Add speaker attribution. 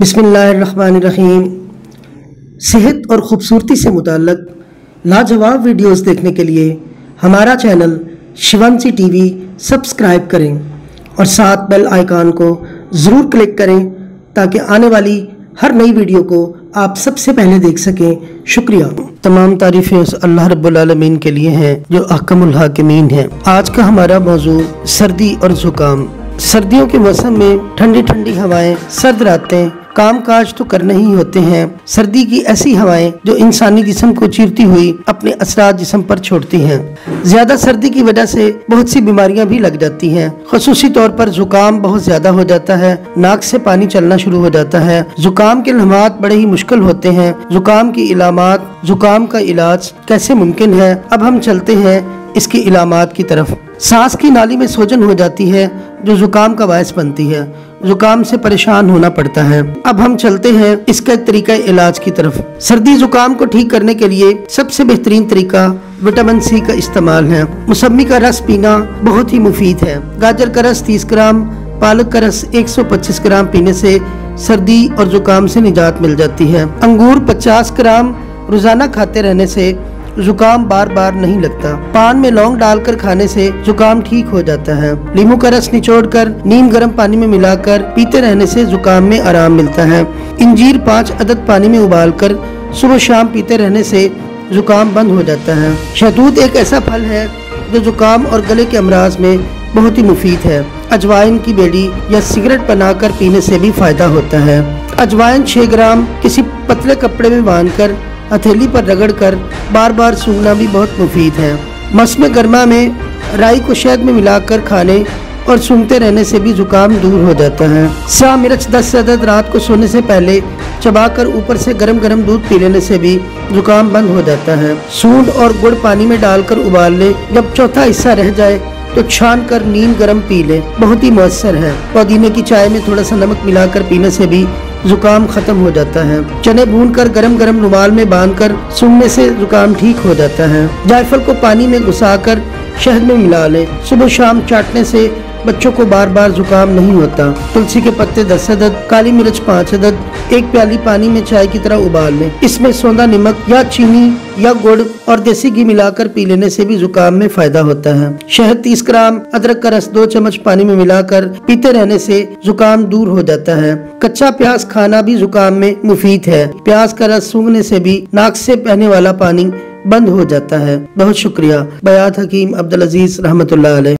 Speaker 1: बिस्मिल्लाहिर्रहमानिर्रहीम। सेहत और ख़ूबसूरती से मुताल्लक़ लाजवाब वीडियोस देखने के लिए हमारा चैनल शिवंसी टीवी सब्सक्राइब करें और साथ बेल आइकॉन को ज़रूर क्लिक करें ताकि आने वाली हर नई वीडियो को आप सबसे पहले देख सकें। शुक्रिया। तमाम तारीफ़ें उस अल्लाह रब्बुल आलमीन के लिए हैं जो अहकमुल हाकिमीन है। आज का हमारा मौजू सर्दी और ज़ुकाम। सर्दियों के मौसम में ठंडी ठंडी हवाएं, सर्द रातें, काम काज तो करने ही होते हैं। सर्दी की ऐसी हवाएं जो इंसानी जिस्म को चीरती हुई अपने असरात जिस्म पर छोड़ती हैं। ज्यादा सर्दी की वजह से बहुत सी बीमारियां भी लग जाती हैं। ख़ुसूसी तौर पर जुकाम बहुत ज्यादा हो जाता है, नाक से पानी चलना शुरू हो जाता है। जुकाम के लम्हात बड़े ही मुश्किल होते हैं। जुकाम की इलामात, जुकाम का इलाज कैसे मुमकिन है, अब हम चलते हैं इसकी इलामात की तरफ। सांस की नाली में सोजन हो जाती है जो जुकाम का बायस बनती है। जुकाम से परेशान होना पड़ता है। अब हम चलते हैं इसके तरीका इलाज की तरफ। सर्दी जुकाम को ठीक करने के लिए सबसे बेहतरीन तरीका विटामिन सी का इस्तेमाल है। मौसमी का रस पीना बहुत ही मुफीद है। गाजर का रस 30 ग्राम, पालक का रस 125 ग्राम पीने से सर्दी और जुकाम से निजात मिल जाती है। अंगूर 50 ग्राम रोजाना खाते रहने से जुकाम बार बार नहीं लगता। पान में लौंग डालकर खाने से जुकाम ठीक हो जाता है। नींबू का रस निचोड़कर नीम गर्म पानी में मिलाकर पीते रहने से जुकाम में आराम मिलता है। इंजीर 5 अदद पानी में उबालकर सुबह शाम पीते रहने से जुकाम बंद हो जाता है। शहतूत एक ऐसा फल है जो जुकाम और गले के अमराज में बहुत ही मुफीद है। अजवाइन की बेड़ी या सिगरेट बनाकर पीने से भी फायदा होता है। अजवाइन 6 ग्राम किसी पतले कपड़े में बांधकर हथेली पर रगड़कर बार बार सूंघना भी बहुत मुफीद है। मौसम गर्मा में राई को शहद में मिलाकर खाने और सूंघते रहने से भी जुकाम दूर हो जाता है। स्याह मिर्च 10 अदद रात को सोने से पहले चबाकर ऊपर से गरम गरम दूध पी लेने से भी जुकाम बंद हो जाता है। सूंड और गुड़ पानी में डालकर उबाल ले, जब चौथा हिस्सा रह जाए तो छान कर नीम गरम पी ले, बहुत ही मौसर है। पुदीने की चाय में थोड़ा सा नमक मिलाकर पीने से भी जुकाम खत्म हो जाता है। चने भूनकर गरम गरम रुमाल में बांधकर सूंघने से जुकाम ठीक हो जाता है। जायफल को पानी में घुसाकर शहद में मिला ले, सुबह शाम चाटने से बच्चों को बार बार जुकाम नहीं होता। तुलसी के पत्ते 10 अदद, काली मिर्च 5 अदद, 1 प्याली पानी में चाय की तरह उबाल लें। इसमें सोंधा नमक या चीनी या गुड़ और देसी घी मिलाकर पी लेने से भी जुकाम में फायदा होता है। शहद 30 ग्राम, अदरक का रस 2 चम्मच पानी में मिलाकर पीते रहने से जुकाम दूर हो जाता है। कच्चा प्याज खाना भी जुकाम में मुफीद है। प्याज का रस सूंघने से भी नाक से बहने वाला पानी बंद हो जाता है। बहुत शुक्रिया। बयात हकीम अब्दुल अजीज रहमतुल्लाह अलैह।